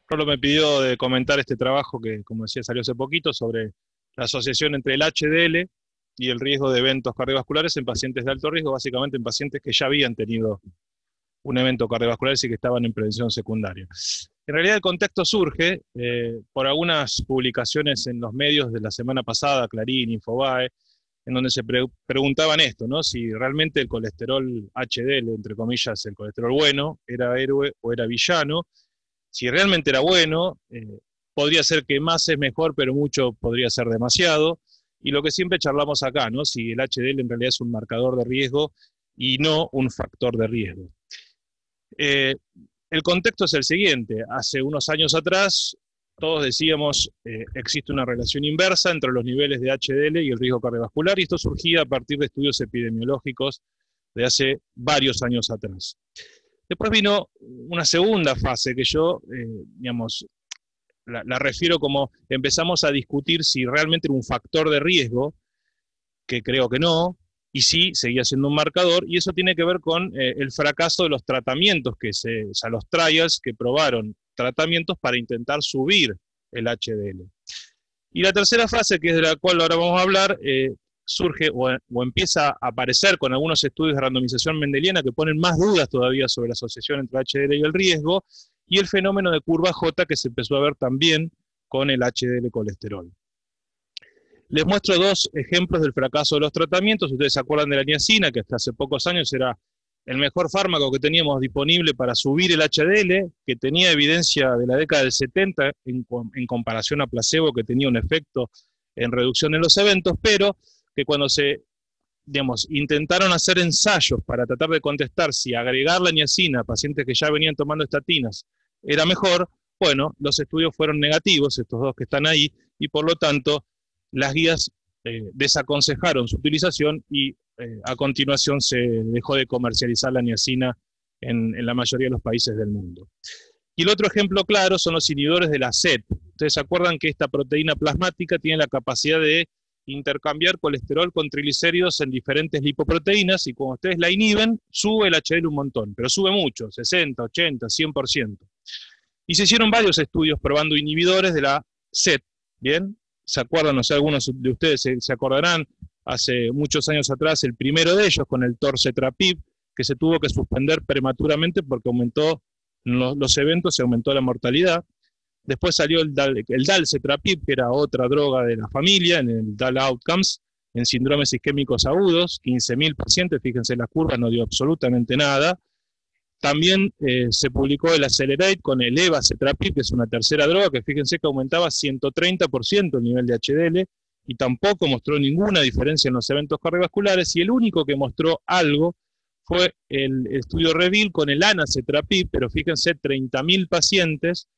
Rolo me pidió de comentar este trabajo que, como decía, salió hace poquito sobre la asociación entre el HDL y el riesgo de eventos cardiovasculares en pacientes de alto riesgo, básicamente en pacientes que ya habían tenido un evento cardiovascular y que estaban en prevención secundaria. En realidad el contexto surge por algunas publicaciones en los medios de la semana pasada, Clarín, Infobae, en donde se preguntaban esto, ¿no? Si realmente el colesterol HDL, entre comillas, el colesterol bueno, era héroe o era villano. Si realmente era bueno, podría ser que más es mejor, pero mucho podría ser demasiado. Y lo que siempre charlamos acá, ¿no? Si el HDL en realidad es un marcador de riesgo y no un factor de riesgo. Eh, el contexto es el siguiente. Hace unos años atrás, todos decíamos existe una relación inversa entre los niveles de HDL y el riesgo cardiovascular, y esto surgía a partir de estudios epidemiológicos de hace varios años atrás. Después vino una segunda fase que yo, digamos, la refiero como empezamos a discutir si realmente era un factor de riesgo, que creo que no, y sí seguía siendo un marcador, y eso tiene que ver con el fracaso de los tratamientos, o sea, los trials que probaron tratamientos para intentar subir el HDL. Y la tercera fase, que es de la cual ahora vamos a hablar, surge o empieza a aparecer con algunos estudios de randomización mendeliana que ponen más dudas todavía sobre la asociación entre HDL y el riesgo, y el fenómeno de curva J que se empezó a ver también con el HDL colesterol. Les muestro dos ejemplos del fracaso de los tratamientos. Ustedes se acuerdan de la niacina, que hasta hace pocos años era el mejor fármaco que teníamos disponible para subir el HDL, que tenía evidencia de la década del 70 en comparación a placebo, que tenía un efecto en reducción en los eventos, pero que cuando se, digamos, intentaron hacer ensayos para tratar de contestar si agregar la niacina a pacientes que ya venían tomando estatinas era mejor, bueno, los estudios fueron negativos, estos dos que están ahí, y por lo tanto las guías desaconsejaron su utilización y a continuación se dejó de comercializar la niacina en la mayoría de los países del mundo. Y el otro ejemplo claro son los inhibidores de la SET. Ustedes se acuerdan que esta proteína plasmática tiene la capacidad de intercambiar colesterol con triglicéridos en diferentes lipoproteínas, y cuando ustedes la inhiben, sube el HDL un montón, pero sube mucho, 60, 80, 100%. Y se hicieron varios estudios probando inhibidores de la SET, ¿bien? ¿Se acuerdan? No sé, algunos de ustedes se acordarán, hace muchos años atrás, el primero de ellos con el torcetrapib, que se tuvo que suspender prematuramente porque aumentó los eventos y aumentó la mortalidad. Después salió el dalcetrapib, que era otra droga de la familia, en el DAL Outcomes, en síndromes isquémicos agudos, 15.000 pacientes, fíjense la curva, no dio absolutamente nada. También se publicó el Accelerate con el evacetrapib, que es una tercera droga, que fíjense que aumentaba 130% el nivel de HDL, y tampoco mostró ninguna diferencia en los eventos cardiovasculares, y el único que mostró algo fue el estudio REVEAL con el anacetrapib, pero fíjense, 30.000 pacientes,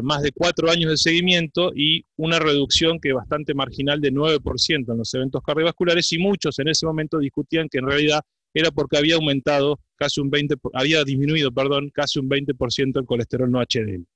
más de 4 años de seguimiento y una reducción que bastante marginal de 9% en los eventos cardiovasculares, y muchos en ese momento discutían que en realidad era porque había aumentado casi un 20, había disminuido, perdón, casi un 20% el colesterol no HDL.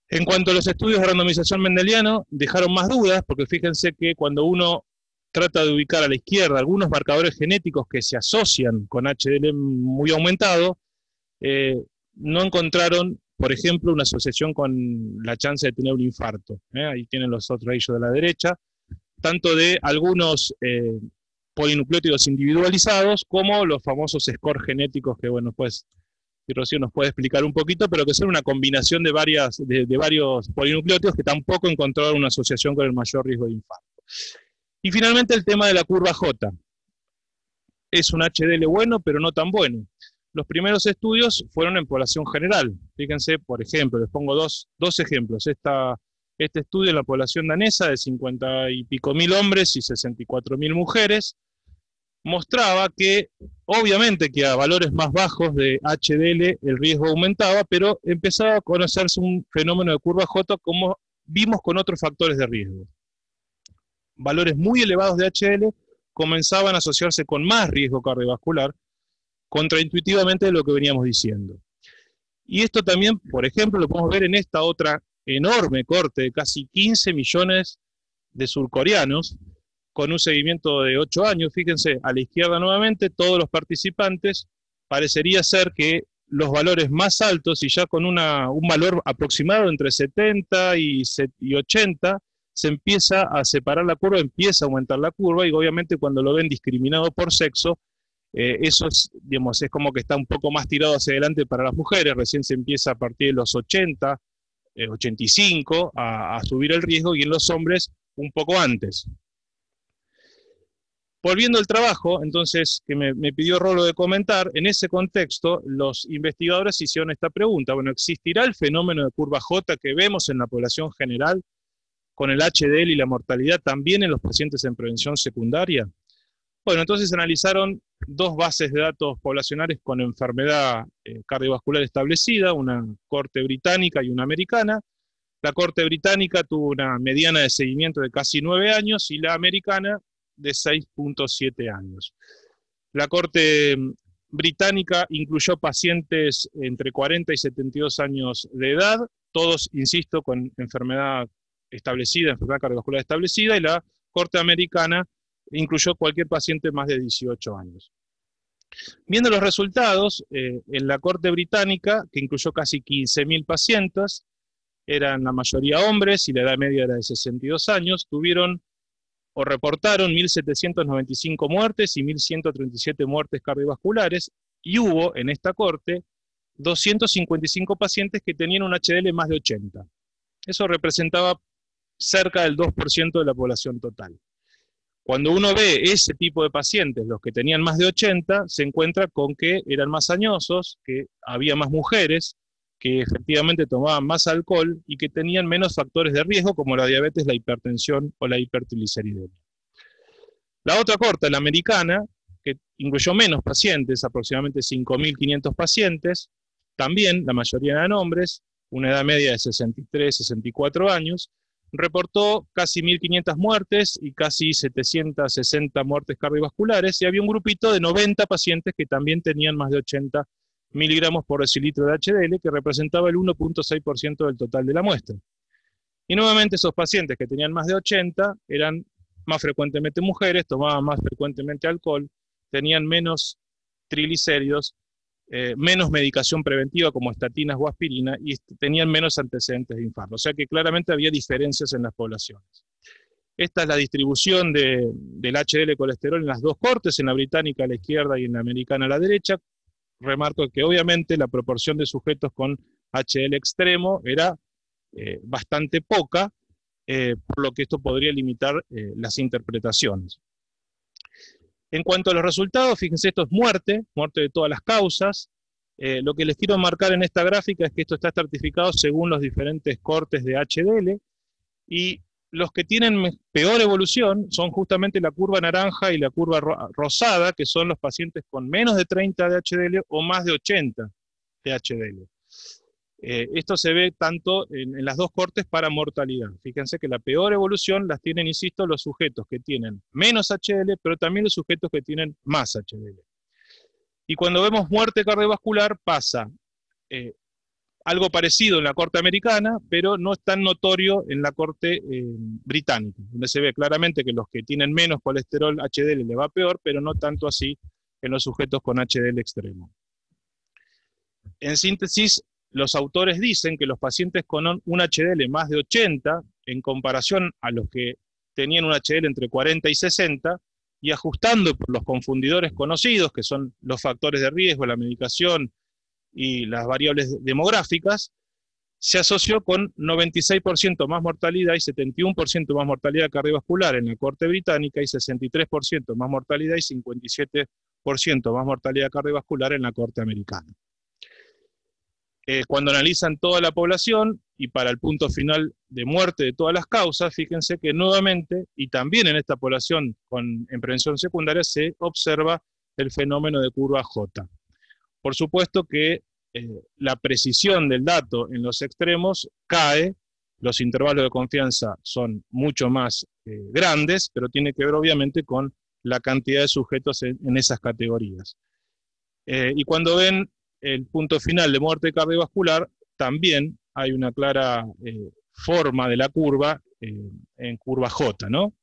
En cuanto a los estudios de randomización mendeliano, dejaron más dudas, porque fíjense que cuando uno trata de ubicar a la izquierda algunos marcadores genéticos que se asocian con HDL muy aumentado, no encontraron, por ejemplo, una asociación con la chance de tener un infarto. Ahí tienen los otros ellos de la derecha, tanto de algunos polinucleótidos individualizados como los famosos scores genéticos que, bueno, pues, y Rocío nos puede explicar un poquito, pero que son una combinación de varios polinucleótidos que tampoco encontraron una asociación con el mayor riesgo de infarto. Y finalmente el tema de la curva J. Es un HDL bueno, pero no tan bueno. Los primeros estudios fueron en población general. Fíjense, por ejemplo, les pongo dos ejemplos. Este estudio en la población danesa de 50 y pico mil hombres y 64.000 mujeres mostraba que, obviamente, que a valores más bajos de HDL el riesgo aumentaba, pero empezaba a conocerse un fenómeno de curva J como vimos con otros factores de riesgo. Valores muy elevados de HDL comenzaban a asociarse con más riesgo cardiovascular, contraintuitivamente de lo que veníamos diciendo. Y esto también, por ejemplo, lo podemos ver en esta otra enorme corte de casi 15 millones de surcoreanos, con un seguimiento de 8 años. Fíjense, a la izquierda nuevamente, todos los participantes, parecería ser que los valores más altos y ya con un valor aproximado entre 70 y 80, se empieza a separar la curva, empieza a aumentar la curva, y obviamente cuando lo ven discriminado por sexo, eso es, digamos, es como que está un poco más tirado hacia adelante para las mujeres, recién se empieza a partir de los 80, 85 a subir el riesgo, y en los hombres un poco antes. Volviendo al trabajo, entonces, que me pidió Rolo de comentar, en ese contexto los investigadores hicieron esta pregunta: bueno, ¿existirá el fenómeno de curva J que vemos en la población general con el HDL y la mortalidad también en los pacientes en prevención secundaria? Bueno, entonces analizaron dos bases de datos poblacionales con enfermedad cardiovascular establecida, una corte británica y una americana. La corte británica tuvo una mediana de seguimiento de casi 9 años y la americana de 6.7 años. La corte británica incluyó pacientes entre 40 y 72 años de edad, todos, insisto, con enfermedad establecida, enfermedad cardiovascular establecida, y la corte americana incluyó cualquier paciente más de 18 años. Viendo los resultados, en la corte británica, que incluyó casi 15.000 pacientes, eran la mayoría hombres y la edad media era de 62 años, tuvieron o reportaron 1.795 muertes y 1.137 muertes cardiovasculares, y hubo en esta corte 255 pacientes que tenían un HDL más de 80. Eso representaba cerca del 2% de la población total. Cuando uno ve ese tipo de pacientes, los que tenían más de 80, se encuentra con que eran más añosos, que había más mujeres, que efectivamente tomaban más alcohol y que tenían menos factores de riesgo como la diabetes, la hipertensión o la hipertrigliceridemia. La otra corte, la americana, que incluyó menos pacientes, aproximadamente 5.500 pacientes, también la mayoría eran hombres, una edad media de 63, 64 años, reportó casi 1.500 muertes y casi 760 muertes cardiovasculares, y había un grupito de 90 pacientes que también tenían más de 80 miligramos por decilitro de HDL, que representaba el 1.6% del total de la muestra. Y nuevamente esos pacientes que tenían más de 80 eran más frecuentemente mujeres, tomaban más frecuentemente alcohol, tenían menos triglicéridos, menos medicación preventiva como estatinas o aspirina, y tenían menos antecedentes de infarto. O sea que claramente había diferencias en las poblaciones. Esta es la distribución del HDL colesterol en las dos cortes, en la británica a la izquierda y en la americana a la derecha. Remarco que obviamente la proporción de sujetos con HDL extremo era bastante poca, por lo que esto podría limitar las interpretaciones. En cuanto a los resultados, fíjense, esto es muerte de todas las causas. Lo que les quiero marcar en esta gráfica es que esto está estratificado según los diferentes cortes de HDL, y los que tienen peor evolución son justamente la curva naranja y la curva rosada, que son los pacientes con menos de 30 de HDL o más de 80 de HDL. Esto se ve tanto en las dos cortes para mortalidad. Fíjense que la peor evolución las tienen, insisto, los sujetos que tienen menos HDL, pero también los sujetos que tienen más HDL. Y cuando vemos muerte cardiovascular pasa algo parecido en la corte americana, pero no es tan notorio en la corte británica, donde se ve claramente que los que tienen menos colesterol HDL le va peor, pero no tanto así en los sujetos con HDL extremo. En síntesis, los autores dicen que los pacientes con un HDL más de 80, en comparación a los que tenían un HDL entre 40 y 60, y ajustando por los confundidores conocidos, que son los factores de riesgo, la medicación y las variables demográficas, se asoció con 96% más mortalidad y 71% más mortalidad cardiovascular en la corte británica, y 63% más mortalidad y 57% más mortalidad cardiovascular en la corte americana. Cuando analizan toda la población y para el punto final de muerte de todas las causas, fíjense que nuevamente, y también en esta población en prevención secundaria, se observa el fenómeno de curva J. Por supuesto que la precisión del dato en los extremos cae, los intervalos de confianza son mucho más grandes, pero tiene que ver obviamente con la cantidad de sujetos en esas categorías. Y cuando ven el punto final de muerte cardiovascular, también hay una clara forma de la curva en curva J, ¿no?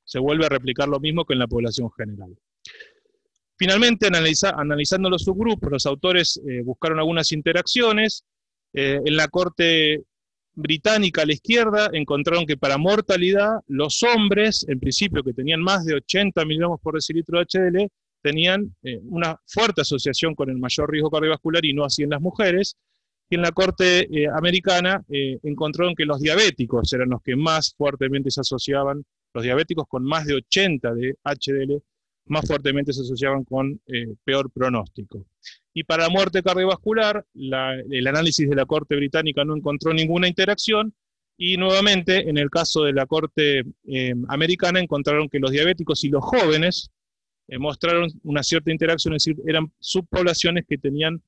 Se vuelve a replicar lo mismo que en la población general. Finalmente, analizando los subgrupos, los autores buscaron algunas interacciones. En la corte británica a la izquierda encontraron que para mortalidad los hombres, en principio que tenían más de 80 miligramos por decilitro de HDL, tenían una fuerte asociación con el mayor riesgo cardiovascular y no así en las mujeres. Y en la corte americana encontraron que los diabéticos eran los que más fuertemente se asociaban, los diabéticos con más de 80 de HDL, más fuertemente se asociaban con peor pronóstico. Y para la muerte cardiovascular, el análisis de la Corte Británica no encontró ninguna interacción, y nuevamente, en el caso de la Corte Americana, encontraron que los diabéticos y los jóvenes mostraron una cierta interacción, es decir, eran subpoblaciones que tenían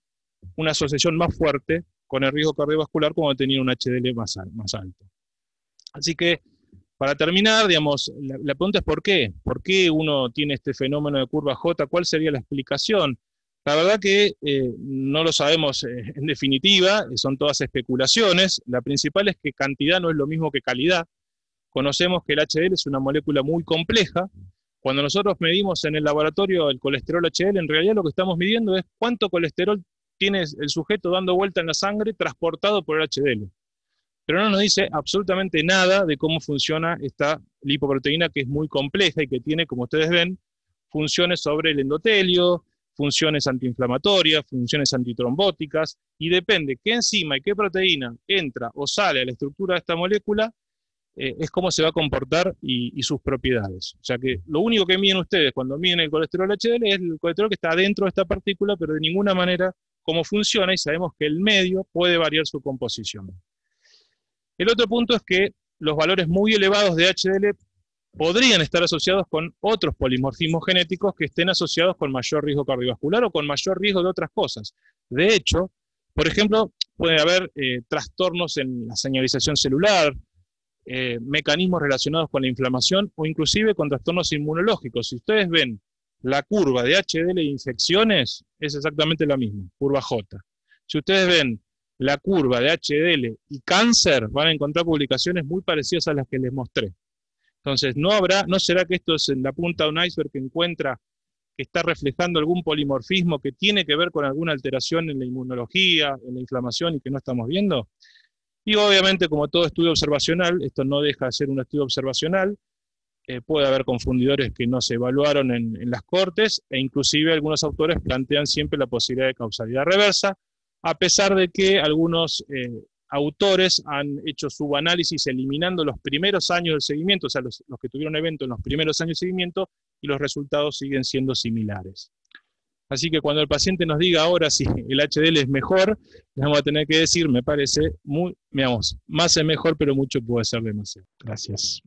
una asociación más fuerte con el riesgo cardiovascular cuando tenían un HDL más alto. Así que, para terminar, digamos, la pregunta es ¿por qué? ¿Por qué uno tiene este fenómeno de curva J? ¿Cuál sería la explicación? La verdad que no lo sabemos en definitiva, son todas especulaciones. La principal es que cantidad no es lo mismo que calidad. Conocemos que el HDL es una molécula muy compleja. Cuando nosotros medimos en el laboratorio el colesterol HDL, en realidad lo que estamos midiendo es cuánto colesterol tiene el sujeto dando vuelta en la sangre transportado por el HDL. Pero no nos dice absolutamente nada de cómo funciona esta lipoproteína, que es muy compleja y que tiene, como ustedes ven, funciones sobre el endotelio, funciones antiinflamatorias, funciones antitrombóticas, y depende qué enzima y qué proteína entra o sale a la estructura de esta molécula, es cómo se va a comportar y sus propiedades. O sea que lo único que miden ustedes cuando miden el colesterol HDL es el colesterol que está dentro de esta partícula, pero de ninguna manera cómo funciona, y sabemos que el medio puede variar su composición. El otro punto es que los valores muy elevados de HDL podrían estar asociados con otros polimorfismos genéticos que estén asociados con mayor riesgo cardiovascular o con mayor riesgo de otras cosas. De hecho, por ejemplo, puede haber trastornos en la señalización celular, mecanismos relacionados con la inflamación o inclusive con trastornos inmunológicos. Si ustedes ven la curva de HDL de infecciones, es exactamente la misma, curva J. Si ustedes ven la curva de HDL y cáncer, van a encontrar publicaciones muy parecidas a las que les mostré. Entonces, ¿no será que esto es en la punta de un iceberg que encuentra que está reflejando algún polimorfismo que tiene que ver con alguna alteración en la inmunología, en la inflamación y que no estamos viendo? Y obviamente, como todo estudio observacional, esto no deja de ser un estudio observacional, puede haber confundidores que no se evaluaron en las cortes, e inclusive algunos autores plantean siempre la posibilidad de causalidad reversa, a pesar de que algunos autores han hecho subanálisis eliminando los primeros años del seguimiento, o sea, los que tuvieron evento en los primeros años de seguimiento, y los resultados siguen siendo similares. Así que cuando el paciente nos diga ahora si el HDL es mejor, le vamos a tener que decir, me parece, más es mejor, pero mucho puede ser demasiado. Gracias.